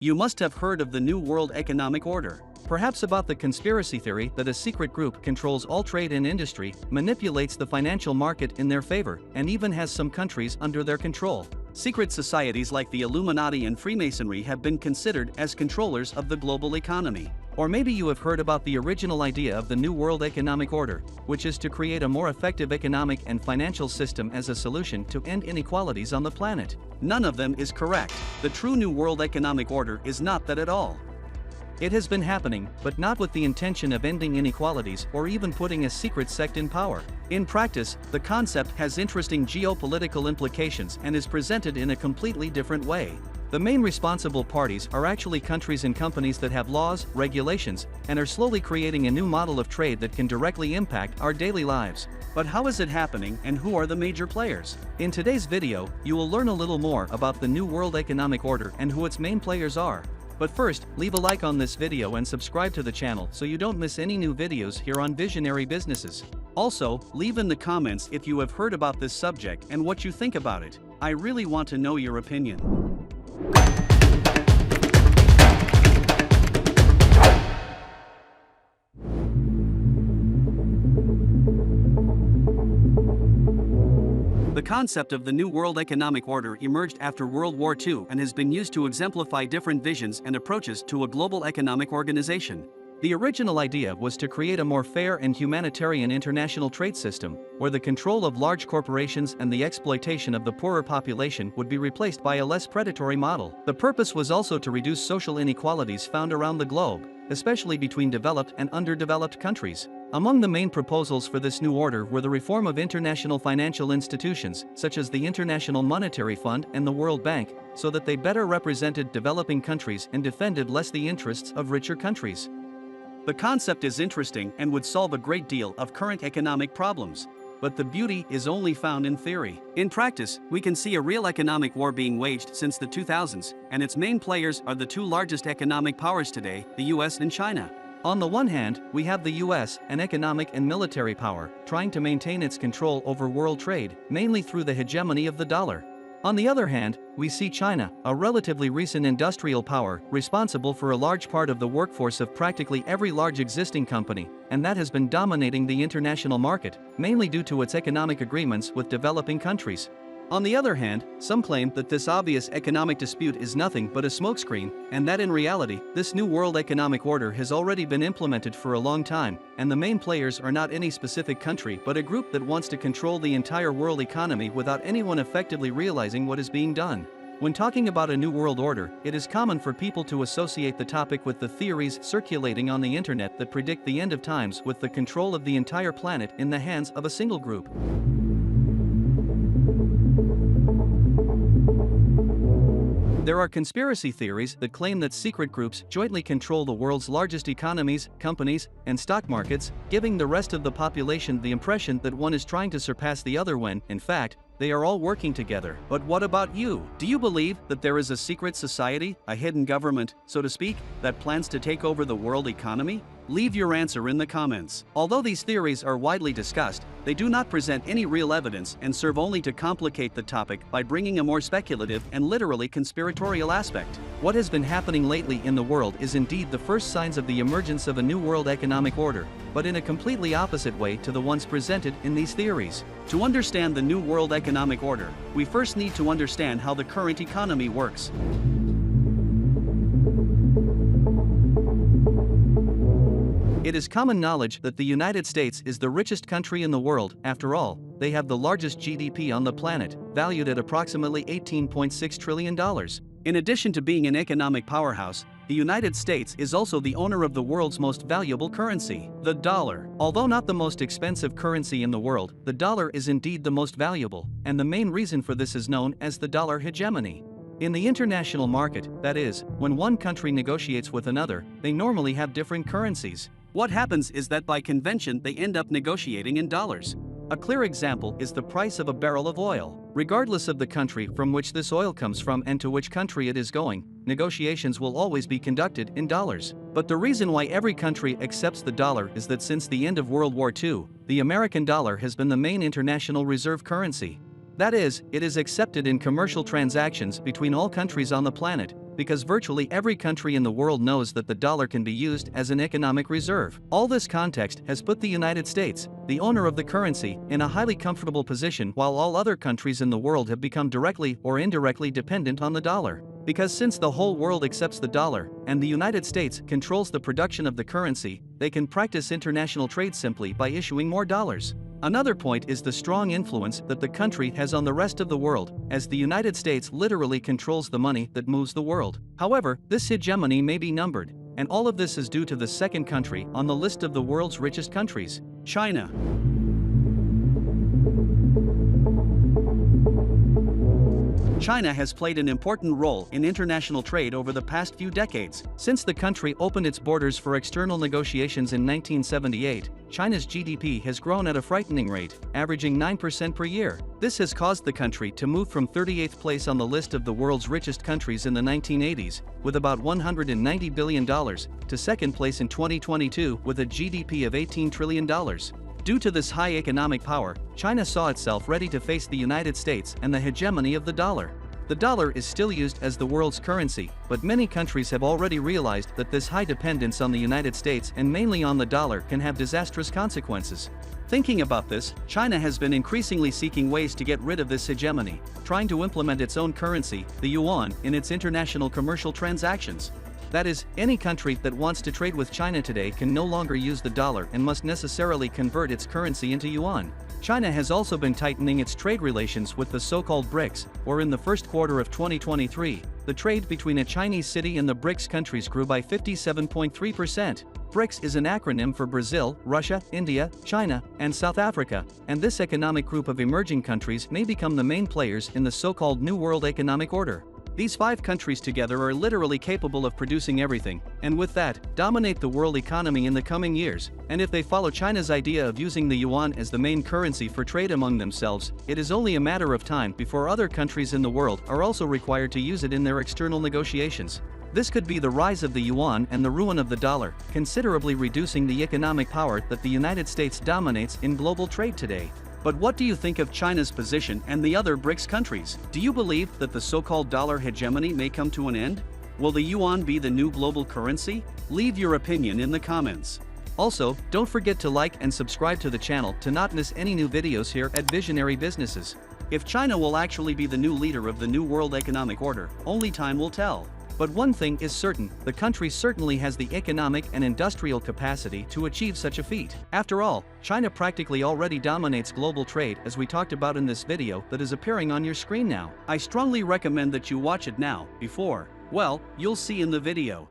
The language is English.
You must have heard of the New World Economic Order. Perhaps about the conspiracy theory that a secret group controls all trade and industry, manipulates the financial market in their favor, and even has some countries under their control. Secret societies like the Illuminati and Freemasonry have been considered as controllers of the global economy. Or maybe you have heard about the original idea of the New World Economic Order, which is to create a more effective economic and financial system as a solution to end inequalities on the planet. None of them is correct. The true New World Economic Order is not that at all. It has been happening, but not with the intention of ending inequalities or even putting a secret sect in power. In practice, the concept has interesting geopolitical implications and is presented in a completely different way. The main responsible parties are actually countries and companies that have laws, regulations, and are slowly creating a new model of trade that can directly impact our daily lives. But how is it happening and who are the major players? In today's video, you will learn a little more about the New World Economic Order and who its main players are. But first, leave a like on this video and subscribe to the channel so you don't miss any new videos here on Visionary Businesses. Also, leave in the comments if you have heard about this subject and what you think about it. I really want to know your opinion. The concept of the New World Economic Order emerged after World War II and has been used to exemplify different visions and approaches to a global economic organization. The original idea was to create a more fair and humanitarian international trade system, where the control of large corporations and the exploitation of the poorer population would be replaced by a less predatory model. The purpose was also to reduce social inequalities found around the globe, especially between developed and underdeveloped countries. Among the main proposals for this new order were the reform of international financial institutions, such as the International Monetary Fund and the World Bank, so that they better represented developing countries and defended less the interests of richer countries. The concept is interesting and would solve a great deal of current economic problems. But the beauty is only found in theory. In practice, we can see a real economic war being waged since the 2000s, and its main players are the two largest economic powers today, the US and China. On the one hand, we have the US, an economic and military power, trying to maintain its control over world trade, mainly through the hegemony of the dollar. On the other hand, we see China, a relatively recent industrial power, responsible for a large part of the workforce of practically every large existing company, and that has been dominating the international market, mainly due to its economic agreements with developing countries. On the other hand, some claim that this obvious economic dispute is nothing but a smokescreen, and that in reality, this New World Economic Order has already been implemented for a long time, and the main players are not any specific country but a group that wants to control the entire world economy without anyone effectively realizing what is being done. When talking about a New World Order, it is common for people to associate the topic with the theories circulating on the internet that predict the end of times with the control of the entire planet in the hands of a single group. There are conspiracy theories that claim that secret groups jointly control the world's largest economies, companies, and stock markets, giving the rest of the population the impression that one is trying to surpass the other when, in fact, they are all working together. But what about you? Do you believe that there is a secret society, a hidden government, so to speak, that plans to take over the world economy? Leave your answer in the comments. Although these theories are widely discussed, they do not present any real evidence and serve only to complicate the topic by bringing a more speculative and literally conspiratorial aspect. What has been happening lately in the world is indeed the first signs of the emergence of a new world economic order, but in a completely opposite way to the ones presented in these theories. To understand the New World Economic Order, we first need to understand how the current economy works. It is common knowledge that the United States is the richest country in the world. After all, they have the largest GDP on the planet, valued at approximately $18.6 trillion. In addition to being an economic powerhouse, the United States is also the owner of the world's most valuable currency, the dollar. Although not the most expensive currency in the world, the dollar is indeed the most valuable, and the main reason for this is known as the dollar hegemony. In the international market, that is, when one country negotiates with another, they normally have different currencies. What happens is that by convention they end up negotiating in dollars. A clear example is the price of a barrel of oil. Regardless of the country from which this oil comes from and to which country it is going, negotiations will always be conducted in dollars. But the reason why every country accepts the dollar is that since the end of World War II, the American dollar has been the main international reserve currency. That is, it is accepted in commercial transactions between all countries on the planet, because virtually every country in the world knows that the dollar can be used as an economic reserve. All this context has put the United States, the owner of the currency, in a highly comfortable position while all other countries in the world have become directly or indirectly dependent on the dollar. Because since the whole world accepts the dollar, and the United States controls the production of the currency, they can practice international trade simply by issuing more dollars. Another point is the strong influence that the country has on the rest of the world, as the United States literally controls the money that moves the world. However, this hegemony may be numbered, and all of this is due to the second country on the list of the world's richest countries, China. China has played an important role in international trade over the past few decades. Since the country opened its borders for external negotiations in 1978, China's GDP has grown at a frightening rate, averaging 9% per year. This has caused the country to move from 38th place on the list of the world's richest countries in the 1980s, with about $190 billion, to second place in 2022 with a GDP of $18 trillion. Due to this high economic power, China saw itself ready to face the United States and the hegemony of the dollar. The dollar is still used as the world's currency, but many countries have already realized that this high dependence on the United States and mainly on the dollar can have disastrous consequences. Thinking about this, China has been increasingly seeking ways to get rid of this hegemony, trying to implement its own currency, the yuan, in its international commercial transactions. That is, any country that wants to trade with China today can no longer use the dollar and must necessarily convert its currency into yuan. China has also been tightening its trade relations with the so-called BRICS, or in the first quarter of 2023, the trade between a Chinese city and the BRICS countries grew by 57.3%. BRICS is an acronym for Brazil, Russia, India, China, and South Africa, and this economic group of emerging countries may become the main players in the so-called New World Economic Order. These 5 countries together are literally capable of producing everything, and with that, dominate the world economy in the coming years. And if they follow China's idea of using the yuan as the main currency for trade among themselves, it is only a matter of time before other countries in the world are also required to use it in their external negotiations. This could be the rise of the yuan and the ruin of the dollar, considerably reducing the economic power that the United States dominates in global trade today. But what do you think of China's position and the other BRICS countries? Do you believe that the so-called dollar hegemony may come to an end? Will the yuan be the new global currency? Leave your opinion in the comments. Also, don't forget to like and subscribe to the channel to not miss any new videos here at Visionary Businesses. If China will actually be the new leader of the New World Economic Order, only time will tell. But one thing is certain, the country certainly has the economic and industrial capacity to achieve such a feat. After all, China practically already dominates global trade, as we talked about in this video that is appearing on your screen now. I strongly recommend that you watch it now, before, well, you'll see in the video.